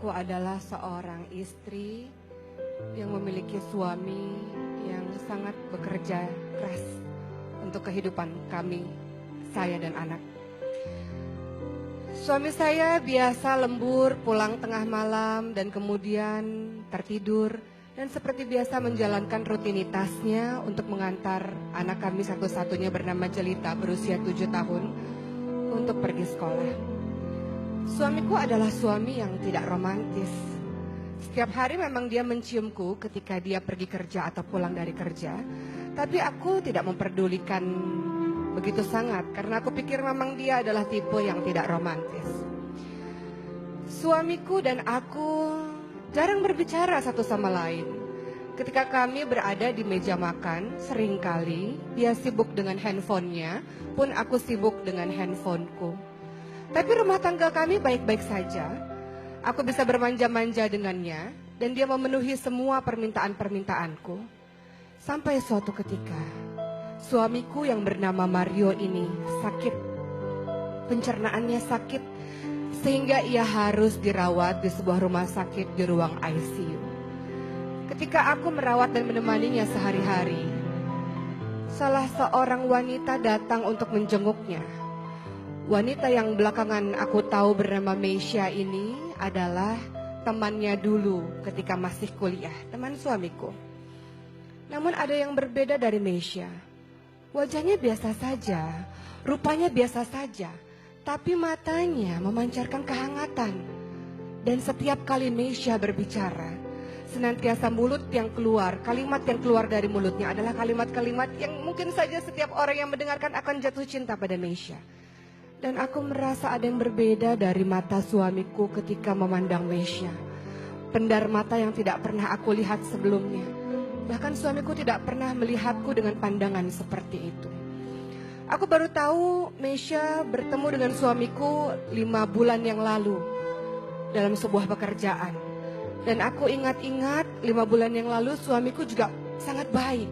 Aku adalah seorang istri yang memiliki suami yang sangat bekerja keras untuk kehidupan kami, saya dan anak. Suami saya biasa lembur pulang tengah malam dan kemudian tertidur dan seperti biasa menjalankan rutinitasnya untuk mengantar anak kami satu-satunya bernama Jelita berusia 7 tahun untuk pergi sekolah. Suamiku adalah suami yang tidak romantis. Setiap hari memang dia menciumku ketika dia pergi kerja atau pulang dari kerja. Tapi aku tidak memperdulikan begitu sangat karena aku pikir memang dia adalah tipe yang tidak romantis. Suamiku dan aku jarang berbicara satu sama lain. Ketika kami berada di meja makan, seringkali dia sibuk dengan handphonenya, pun aku sibuk dengan handphoneku. Tapi rumah tangga kami baik-baik saja. Aku bisa bermanja-manja dengannya dan dia memenuhi semua permintaan-permintaanku. Sampai suatu ketika, suamiku yang bernama Mario ini sakit. Pencernaannya sakit sehingga ia harus dirawat di sebuah rumah sakit di ruang ICU. Ketika aku merawat dan menemaninya sehari-hari, salah seorang wanita datang untuk menjenguknya. Wanita yang belakangan aku tahu bernama Meisha ini adalah temannya dulu ketika masih kuliah, teman suamiku. Namun ada yang berbeda dari Meisha. Wajahnya biasa saja, rupanya biasa saja, tapi matanya memancarkan kehangatan. Dan setiap kali Meisha berbicara, senantiasa mulut yang keluar, kalimat yang keluar dari mulutnya adalah kalimat-kalimat yang mungkin saja setiap orang yang mendengarkan akan jatuh cinta pada Meisha. Dan aku merasa ada yang berbeda dari mata suamiku ketika memandang Meisha. Pendar mata yang tidak pernah aku lihat sebelumnya. Bahkan suamiku tidak pernah melihatku dengan pandangan seperti itu. Aku baru tahu Meisha bertemu dengan suamiku 5 bulan yang lalu dalam sebuah pekerjaan. Dan aku ingat-ingat 5 bulan yang lalu suamiku juga sangat baik.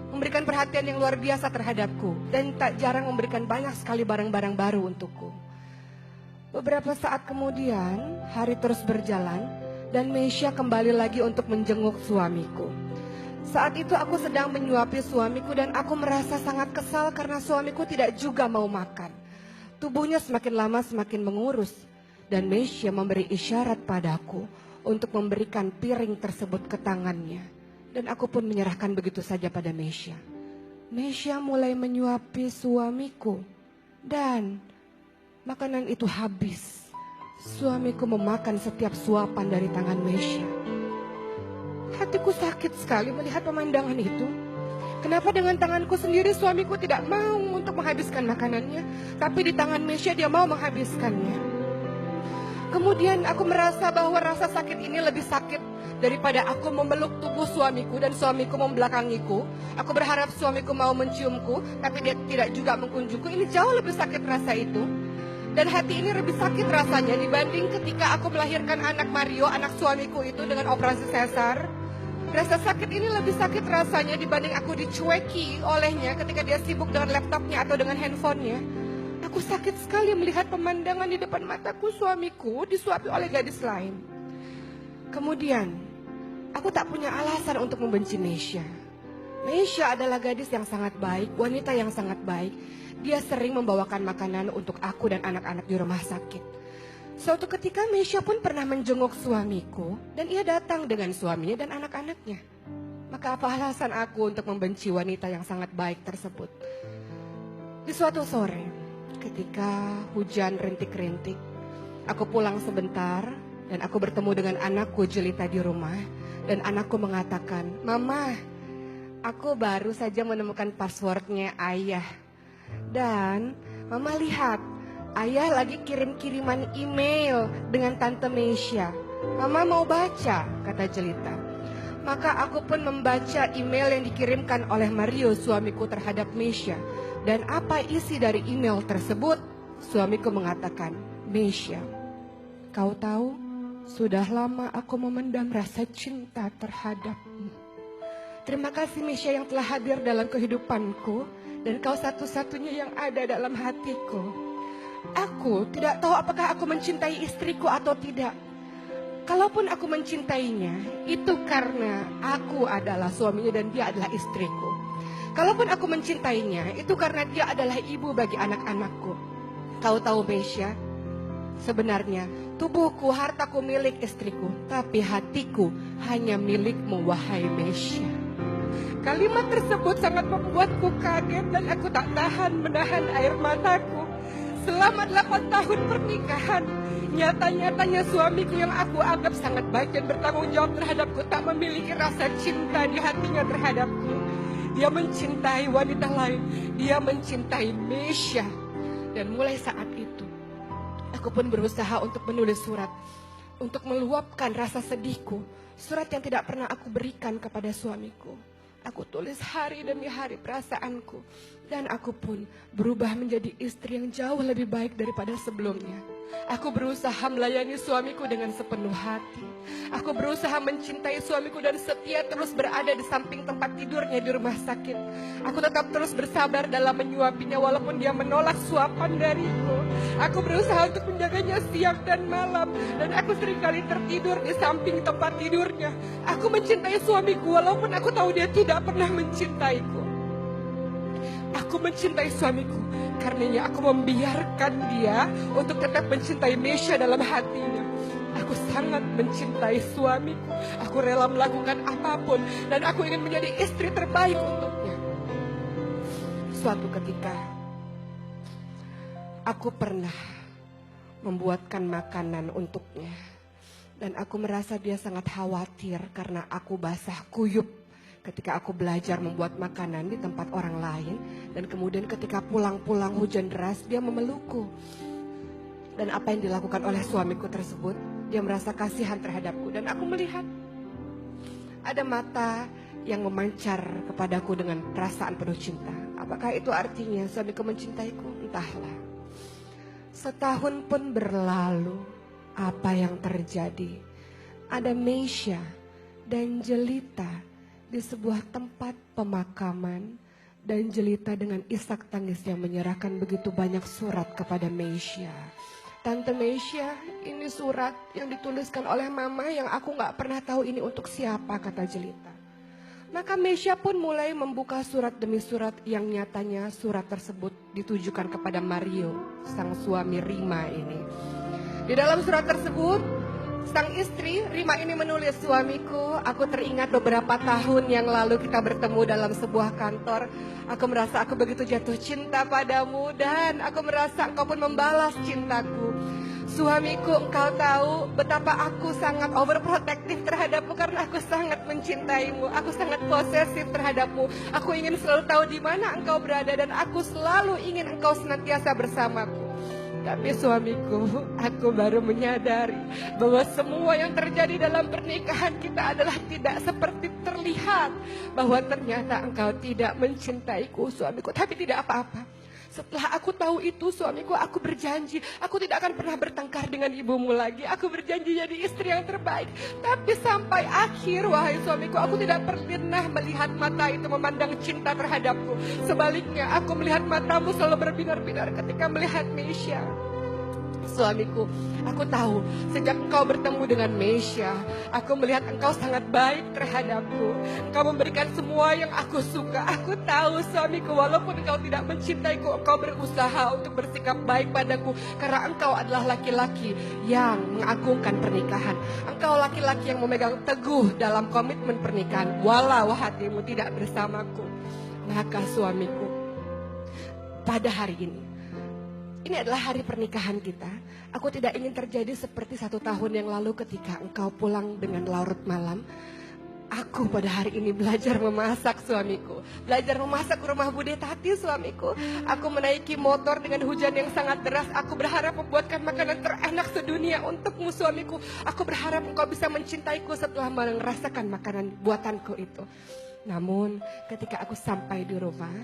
Memberikan perhatian yang luar biasa terhadapku dan tak jarang memberikan banyak sekali barang-barang baru untukku. Beberapa saat kemudian hari terus berjalan dan Meisha kembali lagi untuk menjenguk suamiku. Saat itu aku sedang menyuapi suamiku dan aku merasa sangat kesal karena suamiku tidak juga mau makan. Tubuhnya semakin lama semakin mengurus dan Meisha memberi isyarat padaku untuk memberikan piring tersebut ke tangannya. Dan aku pun menyerahkan begitu saja pada Meisha. Meisha mulai menyuapi suamiku. Dan makanan itu habis. Suamiku memakan setiap suapan dari tangan Meisha. Hatiku sakit sekali melihat pemandangan itu. Kenapa dengan tanganku sendiri suamiku tidak mau untuk menghabiskan makanannya. Tapi di tangan Meisha dia mau menghabiskannya. Kemudian aku merasa bahwa rasa sakit ini lebih sakit daripada aku memeluk tubuh suamiku dan suamiku membelakangiku. Aku berharap suamiku mau menciumku, tapi dia tidak juga mengunjungku. Ini jauh lebih sakit rasa itu. Dan hati ini lebih sakit rasanya dibanding ketika aku melahirkan anak Mario, anak suamiku itu dengan operasi sesar. Rasa sakit ini lebih sakit rasanya dibanding aku dicueki olehnya ketika dia sibuk dengan laptopnya atau dengan handphonenya. Aku sakit sekali melihat pemandangan di depan mataku suamiku disuapi oleh gadis lain. Kemudian, aku tak punya alasan untuk membenci Meisha. Meisha adalah gadis yang sangat baik, wanita yang sangat baik. Dia sering membawakan makanan untuk aku dan anak-anak di rumah sakit. Suatu ketika Meisha pun pernah menjenguk suamiku dan ia datang dengan suaminya dan anak-anaknya. Maka apa alasan aku untuk membenci wanita yang sangat baik tersebut? Di suatu sore, ketika hujan rintik-rintik, aku pulang sebentar dan aku bertemu dengan anakku Jelita di rumah. Dan anakku mengatakan, "Mama, aku baru saja menemukan passwordnya ayah. Dan Mama lihat, ayah lagi kirim-kiriman email dengan Tante Meisha. Mama mau baca," kata Jelita. Maka aku pun membaca email yang dikirimkan oleh Mario suamiku terhadap Meisha. Dan apa isi dari email tersebut? Suamiku mengatakan, "Meisha, kau tahu, sudah lama aku memendam rasa cinta terhadapmu. Terima kasih Meisha yang telah hadir dalam kehidupanku. Dan kau satu-satunya yang ada dalam hatiku. Aku tidak tahu apakah aku mencintai istriku atau tidak. Kalaupun aku mencintainya, itu karena aku adalah suaminya dan dia adalah istriku. Kalaupun aku mencintainya, itu karena dia adalah ibu bagi anak-anakku. Kau tahu Mesya, sebenarnya tubuhku, hartaku milik istriku, tapi hatiku hanya milikmu, wahai Mesya. Kalimat tersebut sangat membuatku kaget dan aku tak tahan menahan air mataku. Selama 8 tahun pernikahan, nyata-nyatanya suamiku yang aku anggap sangat baik dan bertanggung jawab terhadapku tak memiliki rasa cinta di hatinya terhadapku. Dia mencintai wanita lain, dia mencintai Mesya. Dan mulai saat itu, aku pun berusaha untuk menulis surat, untuk meluapkan rasa sedihku. Surat yang tidak pernah aku berikan kepada suamiku. Aku tulis hari demi hari perasaanku. Dan aku pun berubah menjadi istri yang jauh lebih baik daripada sebelumnya. Aku berusaha melayani suamiku dengan sepenuh hati. Aku berusaha mencintai suamiku dan setia terus berada di samping tempat tidurnya di rumah sakit. Aku tetap terus bersabar dalam menyuapinya walaupun dia menolak suapan dariku. Aku berusaha untuk menjaganya siang dan malam. Dan aku seringkali tertidur di samping tempat tidurnya. Aku mencintai suamiku walaupun aku tahu dia tidak pernah mencintaiku. Aku mencintai suamiku, karenanya aku membiarkan dia untuk tetap mencintai Mesya dalam hatinya. Aku sangat mencintai suamiku. Aku rela melakukan apapun dan aku ingin menjadi istri terbaik untuknya. Suatu ketika, aku pernah membuatkan makanan untuknya. Dan aku merasa dia sangat khawatir karena aku basah kuyup ketika aku belajar membuat makanan di tempat orang lain. Dan kemudian ketika pulang-pulang hujan deras, dia memelukku. Dan apa yang dilakukan oleh suamiku tersebut, dia merasa kasihan terhadapku. Dan aku melihat ada mata yang memancar kepadaku dengan perasaan penuh cinta. Apakah itu artinya suamiku mencintaiku? Entahlah. Setahun pun berlalu, apa yang terjadi? Ada Mesya dan Jelita di sebuah tempat pemakaman, dan Jelita dengan isak tangis yang menyerahkan begitu banyak surat kepada Mesya. Tante Mesya, ini surat yang dituliskan oleh mama yang aku gak pernah tahu ini untuk siapa, kata Jelita. Maka Mesya pun mulai membuka surat demi surat yang nyatanya surat tersebut ditujukan kepada Mario, sang suami Rima ini. Di dalam surat tersebut, sang istri Rima ini menulis, suamiku, aku teringat beberapa tahun yang lalu kita bertemu dalam sebuah kantor. Aku merasa aku begitu jatuh cinta padamu dan aku merasa engkau pun membalas cintaku. Suamiku, engkau tahu betapa aku sangat overprotective terhadapmu karena aku sangat mencintaimu. Aku sangat posesif terhadapmu. Aku ingin selalu tahu di mana engkau berada dan aku selalu ingin engkau senantiasa bersamaku. Tapi suamiku, aku baru menyadari bahwa semua yang terjadi dalam pernikahan kita adalah tidak seperti terlihat. Bahwa ternyata engkau tidak mencintaiku, suamiku. Tapi tidak apa-apa. Setelah aku tahu itu, suamiku, aku berjanji aku tidak akan pernah bertengkar dengan ibumu lagi. Aku berjanji jadi istri yang terbaik. Tapi sampai akhir, wahai suamiku, aku tidak pernah melihat mata itu memandang cinta terhadapku. Sebaliknya, aku melihat matamu selalu berbinar-binar ketika melihat Mesya. Suamiku, aku tahu sejak engkau bertemu dengan Mesya, aku melihat engkau sangat baik terhadapku. Engkau memberikan semua yang aku suka. Aku tahu suamiku, walaupun engkau tidak mencintaiku, engkau berusaha untuk bersikap baik padaku. Karena engkau adalah laki-laki yang mengagungkan pernikahan. Engkau laki-laki yang memegang teguh dalam komitmen pernikahan, walau hatimu tidak bersamaku. Maka suamiku, pada hari ini adalah hari pernikahan kita. Aku tidak ingin terjadi seperti 1 tahun yang lalu ketika engkau pulang dengan larut malam. Aku pada hari ini belajar memasak, suamiku. Belajar memasak rumah Bude Tati, suamiku. Aku menaiki motor dengan hujan yang sangat deras. Aku berharap membuatkan makanan terenak sedunia untukmu, suamiku. Aku berharap engkau bisa mencintaiku setelah merasakan makanan buatanku itu. Namun ketika aku sampai di rumah,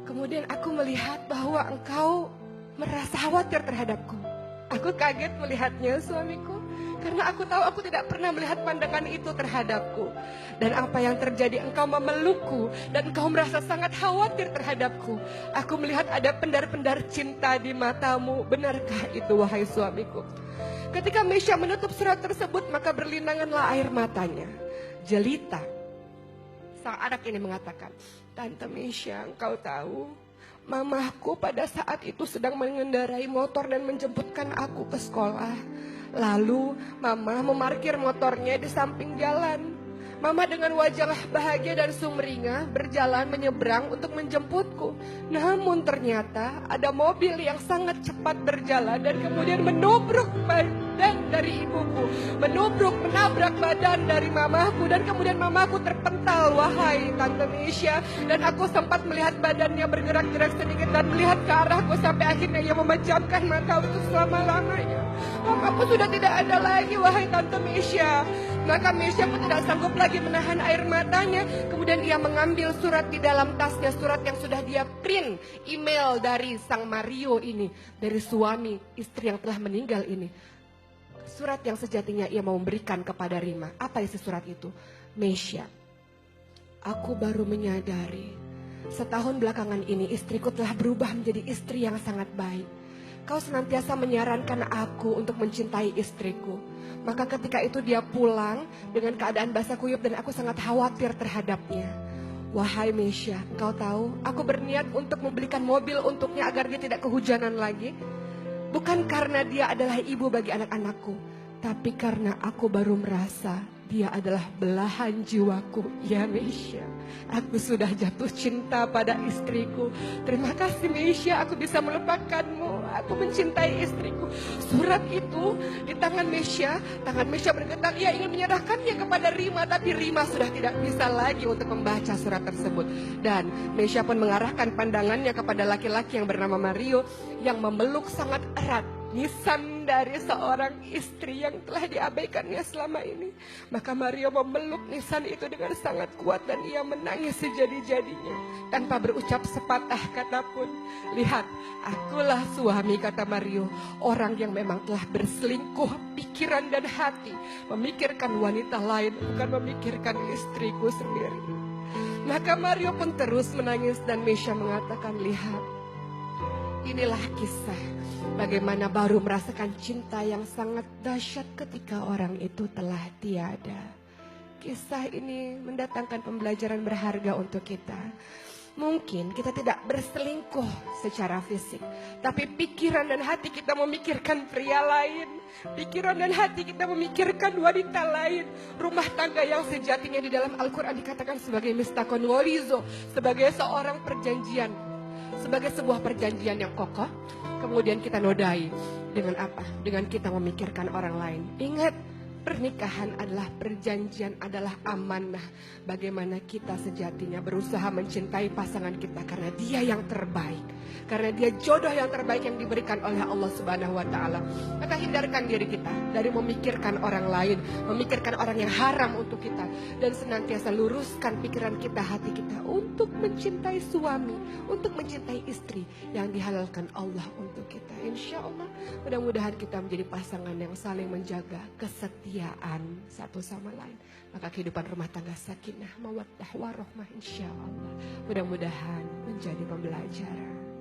kemudian aku melihat bahwa engkau merasa khawatir terhadapku. Aku kaget melihatnya, suamiku. Karena aku tahu aku tidak pernah melihat pandangan itu terhadapku. Dan apa yang terjadi, engkau memelukku. Dan engkau merasa sangat khawatir terhadapku. Aku melihat ada pendar-pendar cinta di matamu. Benarkah itu, wahai suamiku? Ketika Mesya menutup surat tersebut, maka berlinanganlah air matanya. Jelita, sang anak ini mengatakan, Tante Mesya, engkau tahu, mamaku pada saat itu sedang mengendarai motor dan menjemputkan aku ke sekolah. Lalu mama memarkir motornya di samping jalan. Mama dengan wajah bahagia dan sumringah berjalan menyeberang untuk menjemputku. Namun ternyata ada mobil yang sangat cepat berjalan dan kemudian menubruk badan dari ibuku. Menabrak badan dari mamaku dan kemudian mamaku terpental, wahai Tante Mesya. Dan aku sempat melihat badannya bergerak-gerak sedikit dan melihat ke arahku sampai akhirnya ia memejamkan mata untuk selama-lamanya. Mamaku sudah tidak ada lagi, wahai Tante Mesya. Maka Mesya pun tidak sanggup lagi menahan air matanya. Kemudian ia mengambil surat di dalam tasnya, surat yang sudah dia print, email dari sang Mario ini, dari suami istri yang telah meninggal ini. Surat yang sejatinya ia mau memberikan kepada Rima. Apa isi surat itu? Mesya, aku baru menyadari setahun belakangan ini istriku telah berubah menjadi istri yang sangat baik. Kau senantiasa menyarankan aku untuk mencintai istriku. Maka ketika itu dia pulang dengan keadaan basah kuyup dan aku sangat khawatir terhadapnya. Wahai Mesya, engkau tahu aku berniat untuk membelikan mobil untuknya agar dia tidak kehujanan lagi. Bukan karena dia adalah ibu bagi anak-anakku, tapi karena aku baru merasa dia adalah belahan jiwaku. Ya Mesya, aku sudah jatuh cinta pada istriku. Terima kasih Mesya, aku bisa melupakanmu. Aku mencintai istriku. Surat itu di tangan Mesya bergetar. Ia ingin menyerahkannya kepada Rima, tapi Rima sudah tidak bisa lagi untuk membaca surat tersebut. Dan Mesya pun mengarahkan pandangannya kepada laki-laki yang bernama Mario yang memeluk sangat erat nisan dari seorang istri yang telah diabaikannya selama ini. Maka Mario memeluk nisan itu dengan sangat kuat dan ia menangis sejadi-jadinya tanpa berucap sepatah kata pun. Lihat, akulah suami, kata Mario, orang yang memang telah berselingkuh pikiran dan hati, memikirkan wanita lain, bukan memikirkan istriku sendiri. Maka Mario pun terus menangis dan Mesya mengatakan, lihat, inilah kisah bagaimana baru merasakan cinta yang sangat dahsyat ketika orang itu telah tiada. Kisah ini mendatangkan pembelajaran berharga untuk kita. Mungkin kita tidak berselingkuh secara fisik, tapi pikiran dan hati kita memikirkan pria lain. Pikiran dan hati kita memikirkan wanita lain. Rumah tangga yang sejatinya di dalam Al-Quran dikatakan sebagai mistakon walizo, sebagai seorang perjanjian, sebagai sebuah perjanjian yang kokoh. Kemudian kita nodai dengan apa? Dengan kita memikirkan orang lain. Ingat, pernikahan adalah perjanjian, adalah amanah. Bagaimana kita sejatinya berusaha mencintai pasangan kita karena dia yang terbaik. Karena dia jodoh yang terbaik yang diberikan oleh Allah Subhanahu wa Ta'ala. Maka hindarkan diri kita dari memikirkan orang lain, memikirkan orang yang haram untuk kita, dan senantiasa luruskan pikiran kita, hati kita untuk mencintai suami, untuk mencintai istri yang dihalalkan Allah untuk kita. Insya Allah mudah-mudahan kita menjadi pasangan yang saling menjaga kesetiaan satu sama lain. Maka kehidupan rumah tangga sakinah, mawaddah, warohmah insya Allah mudah-mudahan menjadi pembelajaran.